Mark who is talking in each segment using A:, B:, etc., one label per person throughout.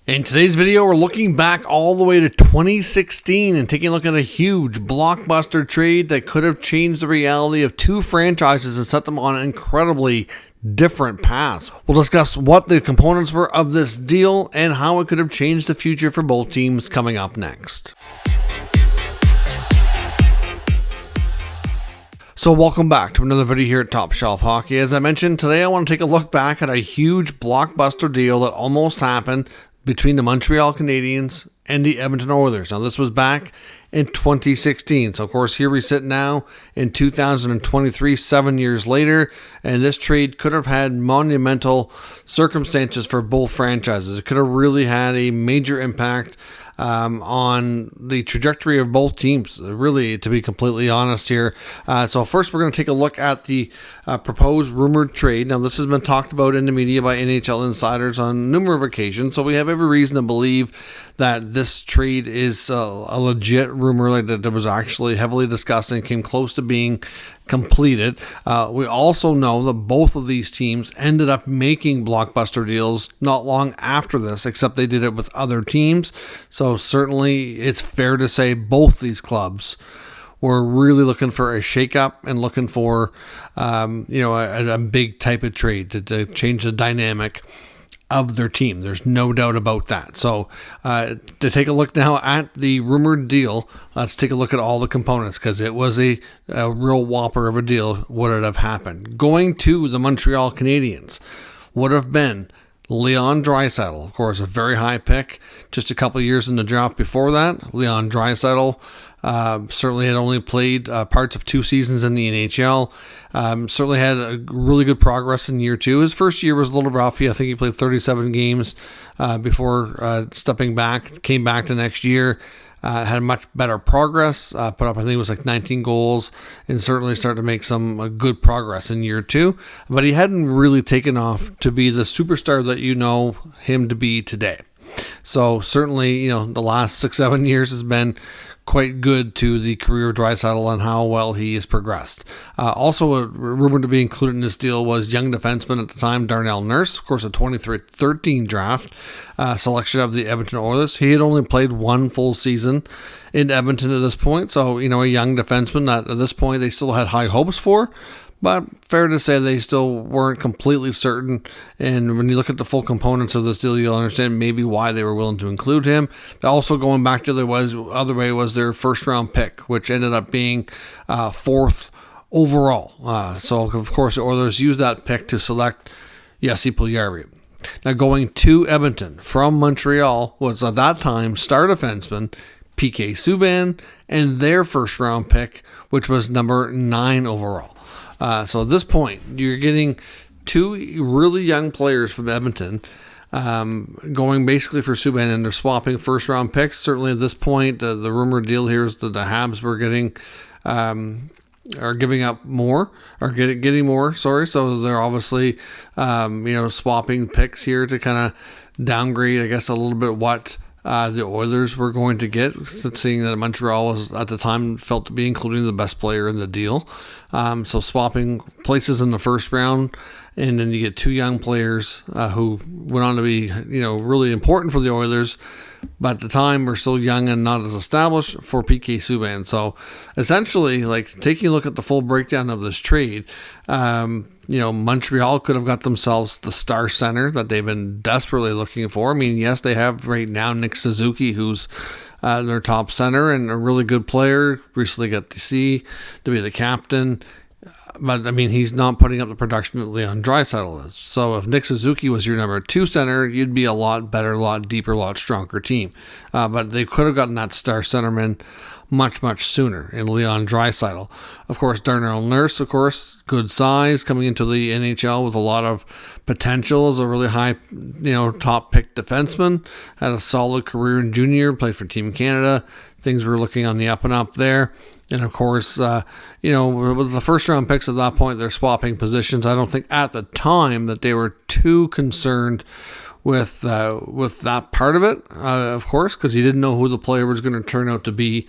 A: In today's video, we're looking back all the way to 2016 and taking a look at a huge blockbuster trade that could have changed the reality of two franchises and set them on incredibly different paths. We'll discuss what the components were of this deal and how it could have changed the future for both teams coming up next. So welcome back to another video here at Top Shelf Hockey. As I mentioned, today I want to take a look back at a huge blockbuster deal that almost happened between the Montreal Canadiens and the Edmonton Oilers. Now, this was back in 2016. So, of course, here we sit now in 2023, 7 years later, and this trade could have had monumental circumstances for both franchises. It could have really had a major impact on the trajectory of both teams, really, to be completely honest here. So first we're going to take a look at the proposed rumored trade. Now, this has been talked about in the media by NHL insiders on numerous occasions, so we have every reason to believe that this trade is a legit rumor, like that was actually heavily discussed and came close to being completed. We also know that both of these teams ended up making blockbuster deals not long after this, except they did it with other teams. So certainly it's fair to say both these clubs were really looking for a shakeup and looking for a big type of trade to change the dynamic of their team. There's no doubt about that. So to take a look now at the rumored deal, let's take a look at all the components, because it was a real whopper of a deal would it have happened. Going to the Montreal Canadiens would have been Leon Draisaitl, of course, a very high pick. Just a couple years in the draft before that, Leon Draisaitl certainly had only played parts of 2 seasons in the NHL. Certainly had a really good progress in year 2. His first year was a little roughy. I think he played 37 games before stepping back. Came back the next year. Had much better progress, put up, I think it was like 19 goals, and certainly started to make some good progress in year 2. But he hadn't really taken off to be the superstar that you know him to be today. So certainly, the last 6-7 years has been quite good to the career of Draisaitl and how well he has progressed. Also, rumored to be included in this deal was young defenseman at the time, Darnell Nurse, of course, a 2013 draft selection of the Edmonton Oilers. He had only played 1 full season in Edmonton at this point, so, a young defenseman that at this point they still had high hopes for. But fair to say they still weren't completely certain. And when you look at the full components of this deal, you'll understand maybe why they were willing to include him. Also, going back to the other way was their first round pick, which ended up being 4th overall. So, of course, the Oilers used that pick to select Jesse Puljujarvi. Now, going to Edmonton from Montreal was at that time star defenseman PK Subban and their first round pick, which was number 9 overall. So at this point, you're getting 2 really young players from Edmonton going basically for Subban, and they're swapping first-round picks. Certainly at this point, the rumored deal here is that the Habs were getting getting more. So they're obviously swapping picks here to kind of downgrade, I guess, a little bit what the Oilers were going to get, seeing that Montreal was at the time felt to be including the best player in the deal. So swapping places in the first round, and then you get 2 young players who went on to be really important for the Oilers, but at the time were still young and not as established for PK Subban. So essentially, like, taking a look at the full breakdown of this trade, Montreal could have got themselves the star center that they've been desperately looking for. I mean, yes, they have right now Nick Suzuki, who's their top center and a really good player. Recently got to see to be the captain. But, I mean, he's not putting up the production that Leon Draisaitl is. So if Nick Suzuki was your number 2 center, you'd be a lot better, a lot deeper, a lot stronger team. But they could have gotten that star centerman much, much sooner in Leon Draisaitl. Of course, Darnell Nurse, of course, good size, coming into the NHL with a lot of potential as a really high, top pick defenseman. Had a solid career in junior, played for Team Canada. Things were looking on the up and up there. And of course, with the first round picks at that point, they're swapping positions. I don't think at the time that they were too concerned with that part of it, of course, because you didn't know who the player was going to turn out to be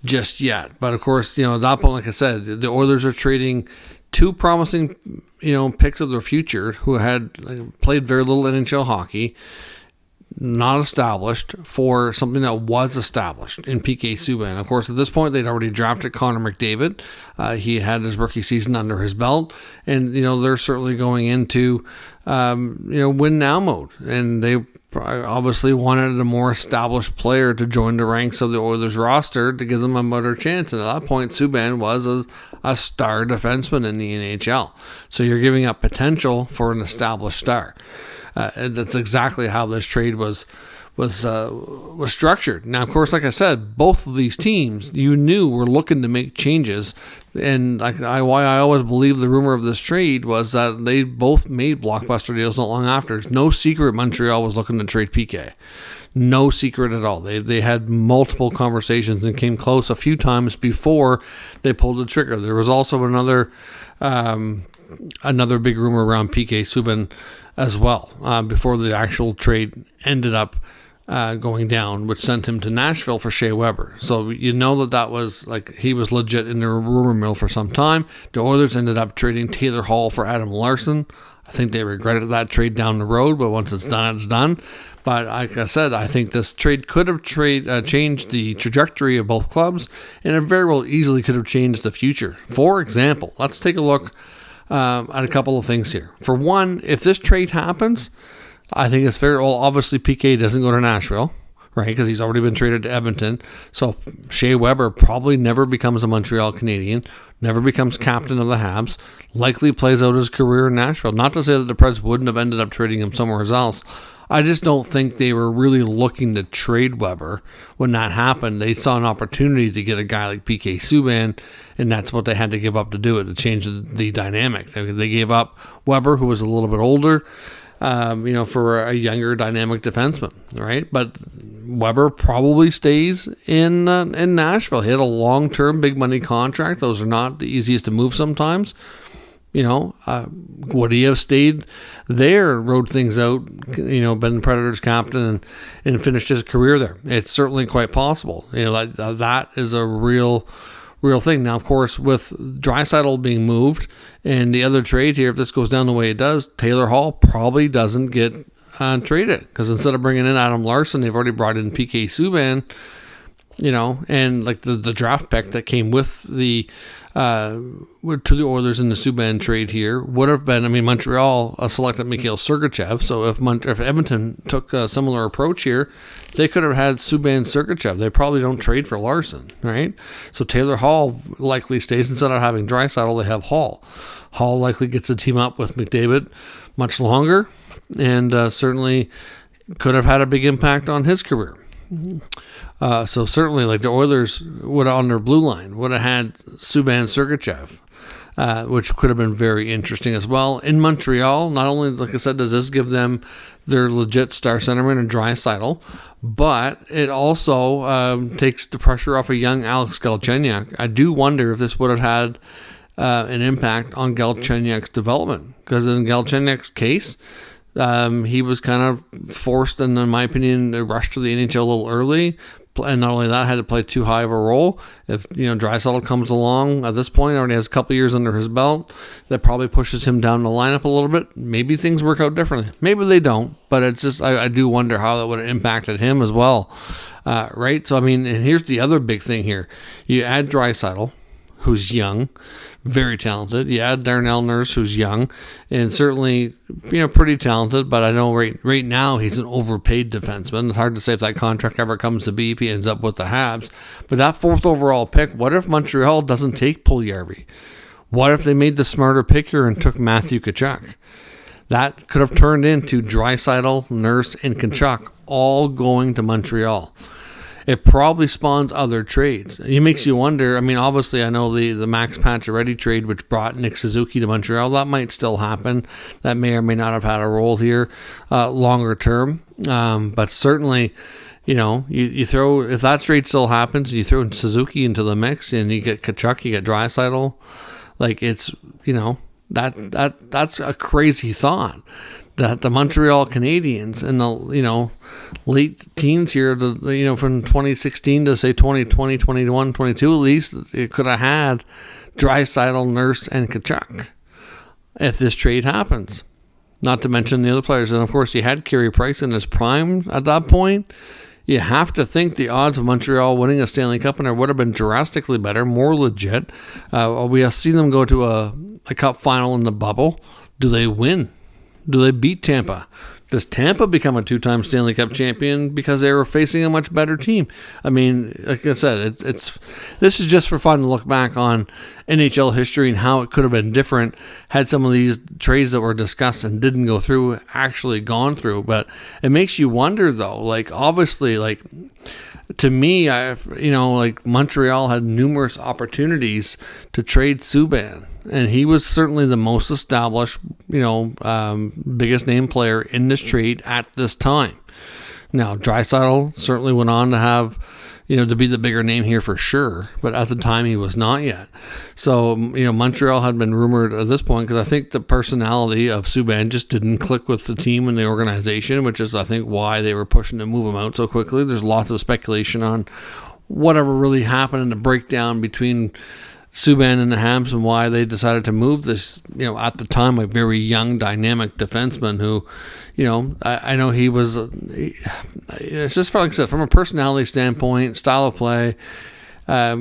A: just yet. But of course, at that point, like I said, the Oilers are trading 2 promising, picks of their future who had played very little NHL hockey. not established for something that was established in PK Subban. Of course, at this point, they'd already drafted Connor McDavid. He had his rookie season under his belt, and they're certainly going into win now mode, and they obviously wanted a more established player to join the ranks of the Oilers roster to give them a better chance. And at that point, Subban was a star defenseman in the NHL. So you're giving up potential for an established star. That's exactly how this trade was structured. Now, of course, like I said, both of these teams you knew were looking to make changes, and why I always believe the rumor of this trade was that they both made blockbuster deals not long after. It's no secret Montreal was looking to trade PK. No secret at all. They had multiple conversations and came close a few times before they pulled the trigger. There was also another big rumor around PK Subban as well before the actual trade ended up going down, which sent him to Nashville for Shea Weber. So that was he was legit in the rumor mill for some time. The Oilers ended up trading Taylor Hall for Adam Larsson. I think they regretted that trade down the road, but once it's done, it's done. But like I said, I think this trade could have changed the trajectory of both clubs, and it very well easily could have changed the future. For example, let's take a look at a couple of things here. For one, if this trade happens, I think it's fair. Well, obviously, PK doesn't go to Nashville, right? Because he's already been traded to Edmonton. So Shea Weber probably never becomes a Montreal Canadien, never becomes captain of the Habs, likely plays out his career in Nashville. Not to say that the Preds wouldn't have ended up trading him somewhere else. I just don't think they were really looking to trade Weber when that happened. They saw an opportunity to get a guy like PK Subban, and that's what they had to give up to do it, to change the dynamic. They gave up Weber, who was a little bit older, for a younger dynamic defenseman, right? But Weber probably stays in Nashville. He had a long-term big money contract. Those are not the easiest to move sometimes. Would he have stayed there and rode things out, been Predators captain and finished his career there? It's certainly quite possible. That is a real thing. Now, of course, with Draisaitl being moved and the other trade here, if this goes down the way it does, Taylor Hall probably doesn't get traded, because instead of bringing in Adam Larsson, they've already brought in PK Subban, and the draft pick that came with the to the Oilers in the Subban trade here would have been, Montreal selected Mikhail Sergachev. So if Edmonton took a similar approach here, they could have had Subban Sergachev. They probably don't trade for Larsson, right? So Taylor Hall likely stays. Instead of having Draisaitl, they have Hall. Hall likely gets to team up with McDavid much longer, and certainly could have had a big impact on his career. So certainly, the Oilers would, on their blue line, would have had Subban Sergachev, which could have been very interesting as well. In Montreal, not only, like I said, does this give them their legit star centerman and Draisaitl, but it also takes the pressure off of young Alex Galchenyuk. I do wonder if this would have had an impact on Galchenyuk's development, because in Galchenyuk's case, he was kind of forced, and in my opinion, to rush to the NHL a little early. And not only that, had to play too high of a role. If Draisaitl comes along at this point, already has a couple years under his belt, that probably pushes him down the lineup a little bit. Maybe things work out differently. Maybe they don't, but it's just I do wonder how that would have impacted him as well, right? So and here's the other big thing here: you add Draisaitl, who's young, very talented. You add Darnell Nurse, who's young, and certainly pretty talented, but I know right now he's an overpaid defenseman. It's hard to say if that contract ever comes to be if he ends up with the Habs. But that 4th overall pick, what if Montreal doesn't take Puljujarvi? What if they made the smarter pick here and took Matthew Tkachuk? That could have turned into Draisaitl, Nurse, and Tkachuk all going to Montreal. It probably spawns other trades. It makes you wonder. Obviously, I know the Max Pacioretty trade, which brought Nick Suzuki to Montreal, that might still happen. That may or may not have had a role here longer term. But certainly, you throw, if that trade still happens, you throw Suzuki into the mix, and you get Tkachuk, you get Draisaitl. It's that's a crazy thought. That the Montreal Canadiens in the late teens here, from 2016 to say 2020, 21, 22 at least, it could have had Draisaitl, Nurse, and Tkachuk if this trade happens. not to mention the other players. And of course, you had Carey Price in his prime at that point. You have to think the odds of Montreal winning a Stanley Cup and would have been drastically better, more legit. We have seen them go to a cup final in the bubble. Do they win? Do they beat Tampa? Does Tampa become a 2-time Stanley Cup champion because they were facing a much better team? I mean, like I said, this is just for fun to look back on NHL history and how it could have been different had some of these trades that were discussed and didn't go through actually gone through. But it makes you wonder, though. Like, obviously, like, to me, like, Montreal had numerous opportunities to trade Subban. And he was certainly the most established, biggest name player in this trade at this time. Now, Draisaitl certainly went on to have, to be the bigger name here for sure. But at the time, he was not yet. So, Montreal had been rumored at this point because I think the personality of Subban just didn't click with the team and the organization, which is, I think, why they were pushing to move him out so quickly. There's lots of speculation on whatever really happened in the breakdown between Subban and the Habs and why they decided to move this, at the time, a very young, dynamic defenseman who, I know he was, it's just like I said, from a personality standpoint, style of play, I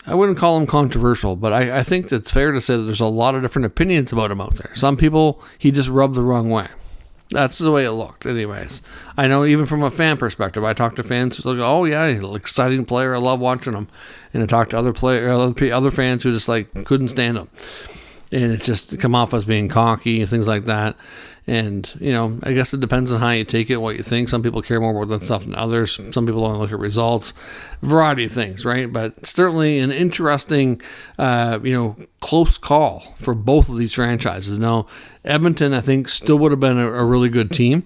A: wouldn't call him controversial, but I think it's fair to say that there's a lot of different opinions about him out there. Some people, he just rubbed the wrong way. That's the way it looked, anyways. I know even from a fan perspective, I talk to fans who look, oh yeah, he's an exciting player. I love watching him. And I talk to other fans who just couldn't stand him. And it's just come off as being cocky and things like that. And, I guess it depends on how you take it, what you think. Some people care more about that stuff than others. Some people only look at results. Variety of things, right? But certainly an interesting, close call for both of these franchises. Now, Edmonton, I think, still would have been a really good team.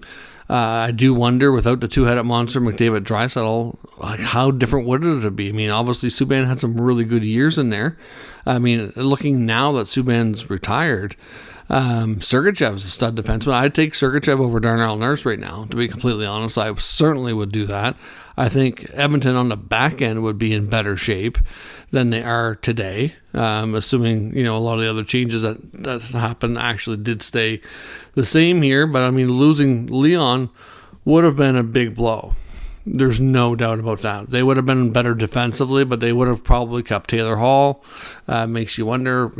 A: I do wonder, without the two-headed monster, McDavid, Draisaitl, how different would it be? I mean, obviously, Subban had some really good years in there. I mean, looking now that Subban's retired, Sergachev's a stud defenseman. I'd take Sergachev over Darnell Nurse right now, to be completely honest. I certainly would do that. I think Edmonton on the back end would be in better shape than they are today, assuming, a lot of the other changes that happened actually did stay the same here. But, I mean, losing Leon would have been a big blow. There's no doubt about that. They would have been better defensively, but they would have probably kept Taylor Hall. Makes you wonder,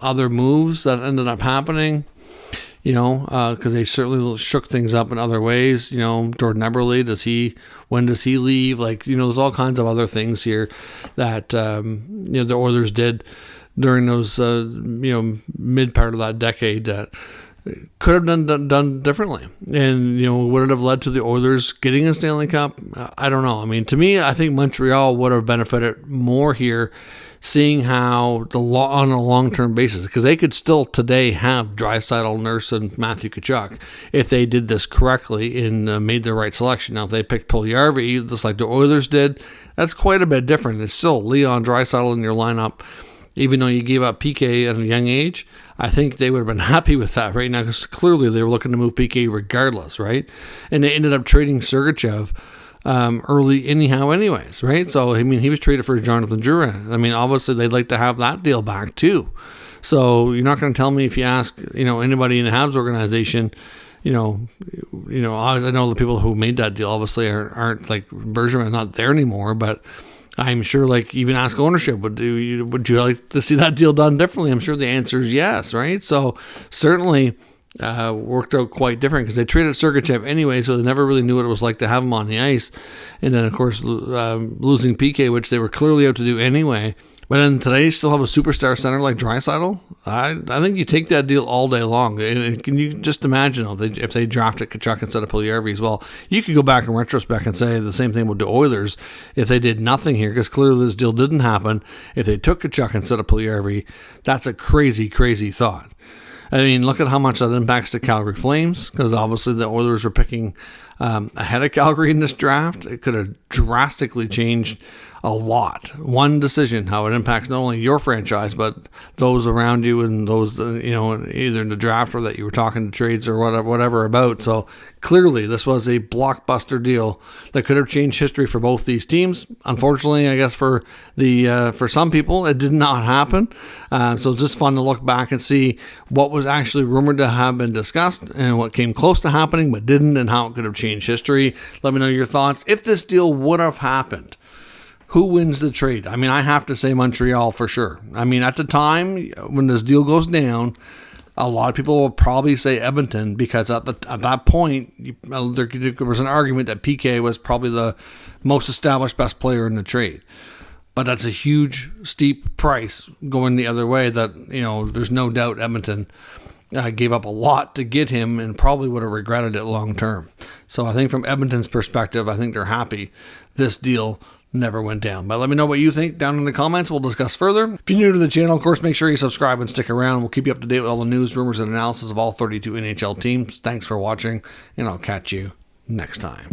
A: other moves that ended up happening, because they certainly shook things up in other ways. Jordan Eberle, when does he leave? There's all kinds of other things here that, the Oilers did during those, mid part of that decade that could have done differently, and would it have led to the Oilers getting a Stanley Cup? I don't know. I mean, to me, I think Montreal would have benefited more here, seeing how on a long-term basis, because they could still today have Draisaitl, Nurse, and Matthew Tkachuk if they did this correctly and made the right selection. Now, if they picked Puljujarvi, just like the Oilers did, that's quite a bit different. It's still Leon Draisaitl in your lineup. Even though you gave up PK at a young age, I think they would have been happy with that right now, because clearly they were looking to move PK regardless, right? And they ended up trading Sergachev early anyhow anyways, right? So, I mean, he was traded for Jonathan Drouin. I mean, obviously they'd like to have that deal back too. So you're not going to tell me, if you ask, anybody in the Habs organization, I know the people who made that deal obviously aren't like Bergeron's not there anymore, but I'm sure, even ask ownership, would you like to see that deal done differently? I'm sure the answer is yes, right? So certainly worked out quite different, because they traded Sergachev anyway, so they never really knew what it was like to have him on the ice. And then, of course, losing PK, which they were clearly out to do anyway. But then today, still have a superstar center like Draisaitl. I think you take that deal all day long. And can you just imagine if they drafted Tkachuk instead of Puljujarvi as well? You could go back in retrospect and say the same thing with the Oilers if they did nothing here, because clearly this deal didn't happen. If they took Tkachuk instead of Puljujarvi, that's a crazy, crazy thought. I mean, look at how much that impacts the Calgary Flames, because obviously the Oilers were picking ahead of Calgary in this draft. It could have drastically changed a lot. One decision, how it impacts not only your franchise, but those around you and those, either in the draft or that you were talking to trades or whatever about. So clearly this was a blockbuster deal that could have changed history for both these teams. Unfortunately, I guess for some people, it did not happen. So it's just fun to look back and see what was actually rumored to have been discussed and what came close to happening but didn't, and how it could have changed history. Let me know your thoughts. If this deal would have happened, who wins the trade? I mean, I have to say Montreal for sure. I mean, at the time when this deal goes down, a lot of people will probably say Edmonton, because at that point, there was an argument that PK was probably the most established, best player in the trade. But that's a huge, steep price going the other way that, there's no doubt Edmonton gave up a lot to get him and probably would have regretted it long term. So I think from Edmonton's perspective, I think they're happy this deal never went down. But let me know what you think down in the comments. We'll discuss further. If you're new to the channel, of course, make sure you subscribe and stick around. We'll keep you up to date with all the news, rumors, and analysis of all 32 NHL teams. Thanks for watching, and I'll catch you next time.